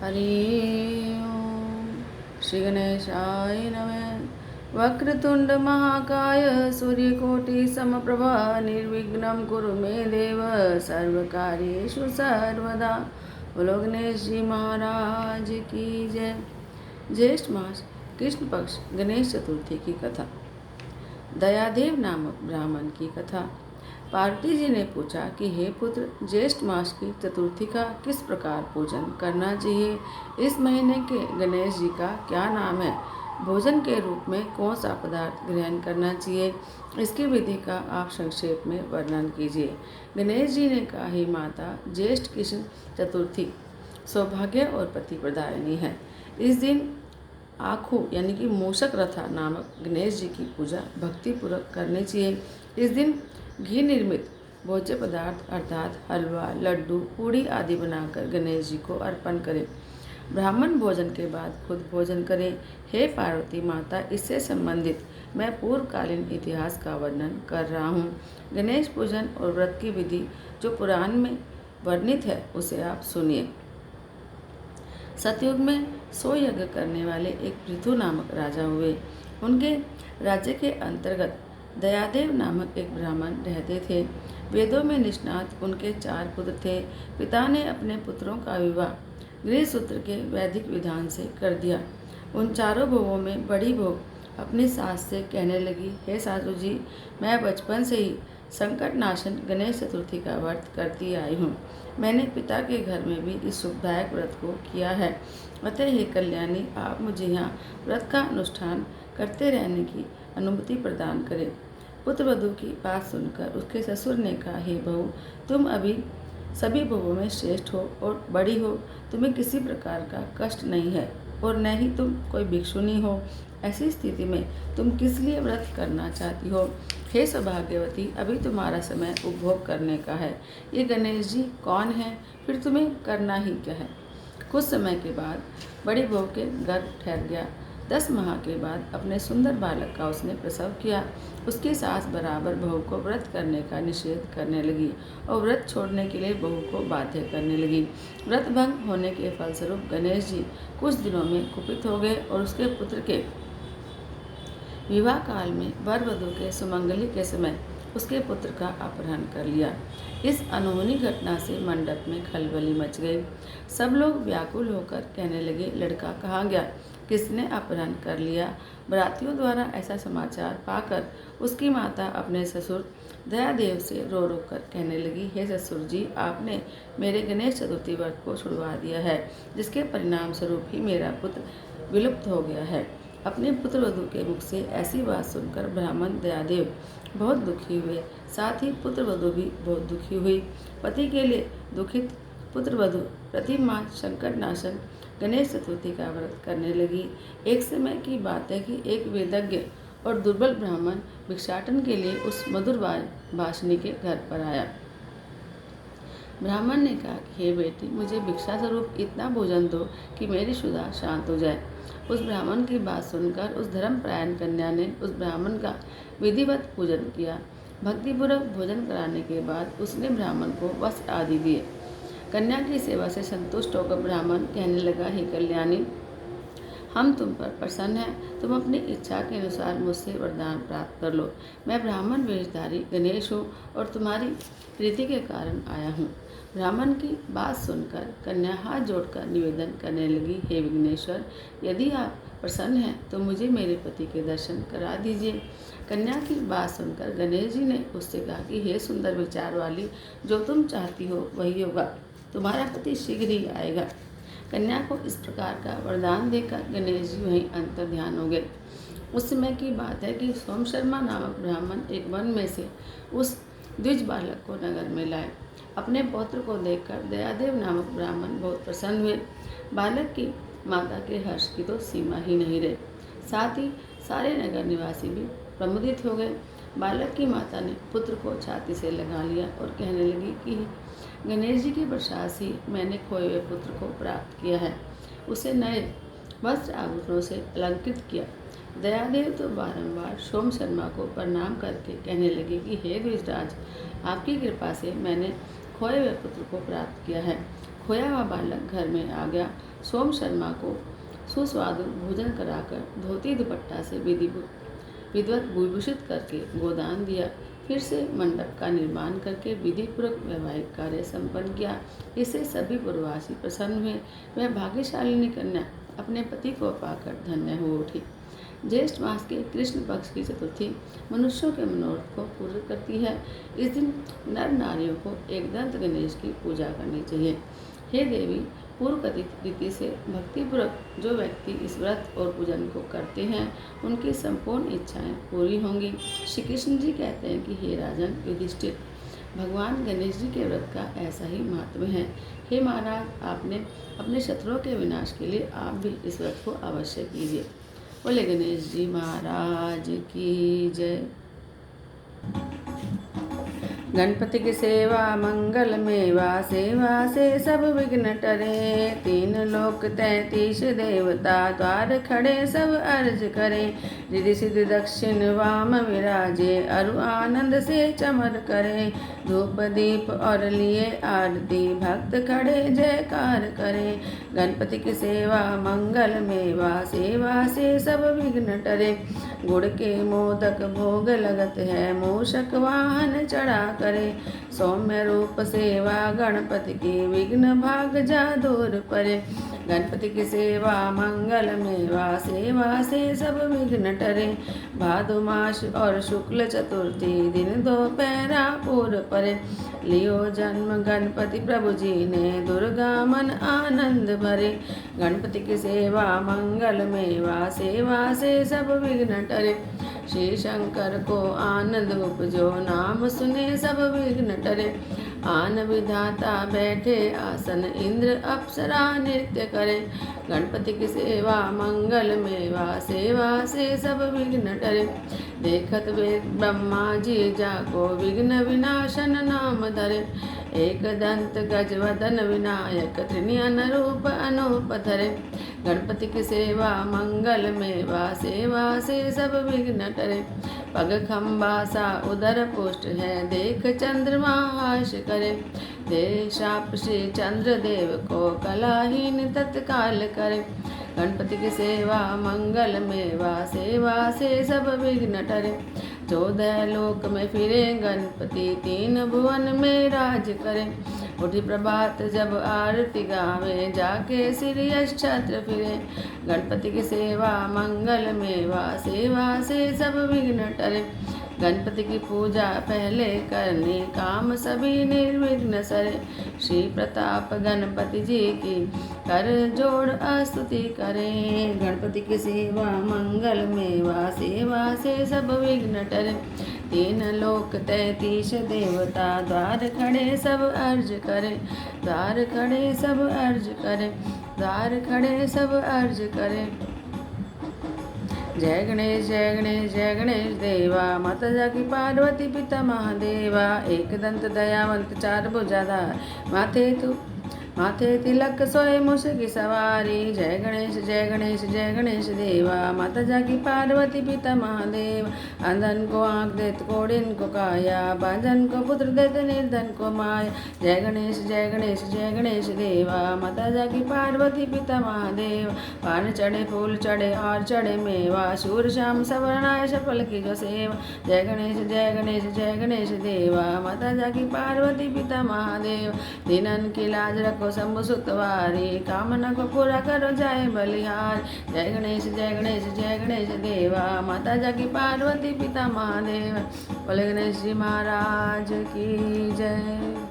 हरि ओम। श्री गणेशाय नमः। वक्रतुंड महाकाय सूर्यकोटि समप्रभा निर्विघ्नं कुरु मे देव सर्वकार्येषु सर्वदा। बोलो गणेश जी महाराज की जय। ज्येष्ठ मास कृष्ण पक्ष गणेश चतुर्थी की कथा। दयादेव नामक ब्राह्मण की कथा। पार्वती जी ने पूछा कि हे पुत्र, ज्येष्ठ मास की चतुर्थी का किस प्रकार पूजन करना चाहिए? इस महीने के गणेश जी का क्या नाम है? भोजन के रूप में कौन सा पदार्थ ग्रहण करना चाहिए? इसकी विधि का आप संक्षेप में वर्णन कीजिए। गणेश जी ने कहा, हे माता, ज्येष्ठ कृष्ण चतुर्थी सौभाग्य और पति प्रदायिनी है। इस दिन आखू यानी कि मूषक रथा नामक गणेश जी की पूजा भक्तिपूर्वक करनी चाहिए। इस दिन घी निर्मित भोज्य पदार्थ अर्थात हलवा, लड्डू, पूड़ी आदि बनाकर गणेश जी को अर्पण करें। ब्राह्मण भोजन के बाद खुद भोजन करें। हे पार्वती माता, इससे संबंधित मैं पूर्वकालीन इतिहास का वर्णन कर रहा हूँ। गणेश पूजन और व्रत की विधि जो पुराण में वर्णित है उसे आप सुनिए। सतयुग में 100 यज्ञ करने वाले एक पृथु नामक राजा हुए। उनके राज्य के अंतर्गत दयादेव नामक एक ब्राह्मण रहते थे। वेदों में निष्णात उनके 4 पुत्र थे। पिता ने अपने पुत्रों का विवाह गृहसूत्र के वैदिक विधान से कर दिया। उन चारों बहुओं में बड़ी बहू अपनी सास से कहने लगी, हे सासू जी, मैं बचपन से ही संकट नाशन गणेश चतुर्थी का व्रत करती आई हूँ। मैंने पिता के घर में भी इस शुभदायक व्रत को किया है। अतः हे कल्याणी, आप मुझे यहाँ व्रत का अनुष्ठान करते रहने की अनुमति प्रदान करें। पुत्रवधू की बात सुनकर उसके ससुर ने कहा, हे बहू, तुम अभी सभी बहुओं में श्रेष्ठ हो और बड़ी हो। तुम्हें किसी प्रकार का कष्ट नहीं है और न ही तुम कोई भिक्षुनी हो। ऐसी स्थिति में तुम किस लिए व्रत करना चाहती हो? हे सौभाग्यवती, अभी तुम्हारा समय उपभोग करने का है। ये गणेश जी कौन है? फिर तुम्हें करना ही क्या है? कुछ समय के बाद बड़ी बहू के गर्भ ठहर गया। 10 माह के बाद अपने सुंदर बालक का उसने प्रसव किया। उसकी सास बराबर बहू को व्रत करने का निषेध करने लगी और व्रत छोड़ने के लिए बहू को बाध्य करने लगी। व्रत भंग होने के फलस्वरूप गणेश जी कुछ दिनों में कुपित हो गए और उसके पुत्र के विवाह काल में वर वधू के सुमंगली के समय उसके पुत्र का अपहरण कर लिया। इस अनहोनी घटना से मंडप में खलबली मच गई। सब लोग व्याकुल होकर कहने लगे, लड़का कहाँ गया? किसने अपहरण कर लिया? बरातियों द्वारा ऐसा समाचार पाकर उसकी माता अपने ससुर दयादेव से रो रो कर कहने लगी, हे ससुर जी, आपने मेरे गणेश चतुर्थी व्रत को छुड़वा दिया है, जिसके परिणाम स्वरूप ही मेरा पुत्र विलुप्त हो गया है। अपने पुत्रवधू के मुख से ऐसी बात सुनकर ब्राह्मण दयादेव बहुत दुखी हुए। साथ ही पुत्रवधू भी बहुत दुखी हुई। पति के लिए दुखित पुत्रवधू प्रति माह संकट नाशन गणेश चतुर्थी का व्रत करने लगी। एक समय की बात है कि एक वेदज्ञ और दुर्बल ब्राह्मण भिक्षाटन के लिए उस मधुर भाषिणी के घर पर आया। ब्राह्मण ने कहा, हे बेटी, मुझे भिक्षा स्वरूप इतना भोजन दो कि मेरी क्षुधा शांत हो जाए। उस ब्राह्मण की बात सुनकर उस धर्मपरायण कन्या ने उस ब्राह्मण का विधिवत पूजन किया। भक्तिपूर्वक भोजन कराने के बाद उसने ब्राह्मण को वस्त्र आदि दिए। कन्या की सेवा से संतुष्ट होकर ब्राह्मण कहने लगा, हे कल्याणी, हम तुम पर प्रसन्न हैं। तुम अपनी इच्छा के अनुसार मुझसे वरदान प्राप्त कर लो। मैं ब्राह्मण वेशधारी गणेश हूँ और तुम्हारी प्रीति के कारण आया हूँ। ब्राह्मण की बात सुनकर कन्या हाथ जोड़कर निवेदन करने लगी, हे विघ्नेश्वर, यदि आप प्रसन्न हैं तो मुझे मेरे पति के दर्शन करा दीजिए। कन्या की बात सुनकर गणेश जी ने उससे कहा कि हे सुंदर विचार वाली, जो तुम चाहती हो वही होगा। तुम्हारा पति शीघ्र ही आएगा। कन्या को इस प्रकार का वरदान देकर गणेश जी वहीं अंतर ध्यान हो गए। उस समय की बात है कि सोम शर्मा नामक ब्राह्मण एक वन में से उस द्विज बालक को नगर में लाए। अपने पौत्र को देखकर दयादेव नामक ब्राह्मण बहुत प्रसन्न हुए। बालक की माता के हर्ष की तो सीमा ही नहीं रही। साथ ही सारे नगर निवासी भी प्रमुदित हो गए। बालक की माता ने पुत्र को छाती से लगा लिया और कहने लगी कि गणेश जी के प्रसाद से मैंने खोए हुए पुत्र को प्राप्त किया है। उसे नए वस्त्र आभूषणों से अलंकृत किया। दयादेव तो बारंबार सोम शर्मा को प्रणाम करके कहने लगे कि हे द्विजराज, आपकी कृपा से मैंने खोए हुए पुत्र को प्राप्त किया है। खोया हुआ बालक घर में आ गया सोम शर्मा को सुस्वादु भोजन कराकर धोती दुपट्टा से विधिवत विभूषित करके गोदान दिया। फिर से मंडप का निर्माण करके विधिपूर्वक वैवाहिक कार्य संपन्न किया। इससे सभी पूर्ववासी प्रसन्न हुए। वह भाग्यशालिनी कन्या अपने पति को पाकर धन्य हो उठी। ज्येष्ठ मास के कृष्ण पक्ष की चतुर्थी मनुष्यों के मनोरथ को पूर्ण करती है। इस दिन नर नारियों को एकदंत गणेश की पूजा करनी चाहिए। हे देवी, पूर्व कथित रीति से भक्तिपूर्वक जो व्यक्ति इस व्रत और पूजन को करते हैं उनकी संपूर्ण इच्छाएं पूरी होंगी। श्री कृष्ण जी कहते हैं कि हे राजन युधिष्ठिर, भगवान गणेश जी के व्रत का ऐसा ही महत्व है। हे महाराज, आपने अपने शत्रुओं के विनाश के लिए आप भी इस व्रत को अवश्य कीजिए। बोले गणेश जी महाराज की जय। गणपति की सेवा मंगल मेवा, सेवा से सब विघ्न टरे। तीन लोक 33 देवता, द्वार खड़े सब अर्ज करे। रिधि सिद्धि दक्षिण वाम विराजे, अरु आनंद से चमर करे। धूप दीप और लिए आरती, भक्त खड़े जयकार करे। गणपति की सेवा मंगल मेवा, सेवा से सब विघ्न टरे। गुड़ के मोदक भोग लगत है, मूषक वाहन चढ़ा करे। सौम्य रूप सेवा गणपति की, विघ्न भाग जा दूर परे। गणपति की सेवा मंगल मेवा, सेवा से सब विघ्न टरे। भादु मास और शुक्ल चतुर्थी, दिन दोपहरा पूर्व परे। लियो जन्म गणपति प्रभु जी ने, दुर्गा मन आनंद भरे। गणपति की सेवा मंगल मेवा, सेवा से सब विघ्न टरे। श्री शंकर को आनंद उपजो, नाम सुने सब विघ्न टरे। आन विधाता बैठे आसन, इंद्र अप्सरा नृत्य करे। गणपति की सेवा मंगल मेवा, सेवा से सब विघ्न टरे। देखत वेद ब्रह्मा जी जाको, विघ्न विनाशन नाम धरे। एक दंत गजवदन विनायक, त्रिनयन रूप अनूप धरे। गणपति की सेवा मंगल मेवा, सेवा से सब विघ्न टरे। पग खम्बा सा उदर पुष्ट है, देख चंद्रमा हास करे। दे शाप श्री चंद्र देव को, कलाहीन तत्काल करे। गणपति की सेवा मंगल मेवा, सेवा से सब विघ्न टरे। 14 लोक में फिरे गणपति, 3 भुवन में राज करे। उठी प्रभात जब आरती गावे, जाके सिरियस छत्र फिरे। गणपति की सेवा मंगल मेवा, सेवा से सब विघ्न टरे। गणपति की पूजा पहले करनी, काम सभी निर्विघ्न सरे। श्री प्रताप गणपति जी की, कर जोड़ स्तुति करें। गणपति की सेवा मंगल मेवा, सेवा से सब विघ्न टरे। 3 लोक 33 देवता, द्वार खड़े सब अर्ज करे। द्वार खड़े सब अर्ज करे, द्वार खड़े सब अर्ज करे। जय गणेश जय गणेश जय गणेश देवा, माता जाकी पार्वती पिता महादेवा। एक दंत दयावंत 4 भुजाधार, माथे तिलक सोए मूष की सवारी। जय गणेश जय गणेश जय गणेश देवा, माता जाकी पार्वती पिता महादेव। अंधन को आँख देत, कोड़िन को काया, बांझन को पुत्र देत, निर्धन को माया। जय गणेश जय गणेश जय गणेश देवा, माता जाकी पार्वती पिता महादेव। पान चढ़े फूल चढ़े और चढ़े मेवा, शूर श्याम सवरनाय सफल की जो सेवा। जय गणेश जय गणेश जय गणेश देवा, माता जाकी पार्वती पिता महादेव। दीनन की लाज रखो शंभु सुतवारी, कामना को पूरा करो जाए बलिहार। जय गणेश जय गणेश जय गणेश देवा, माता जाकी पार्वती पिता महादेव। बोले गणेश जी महाराज की जय।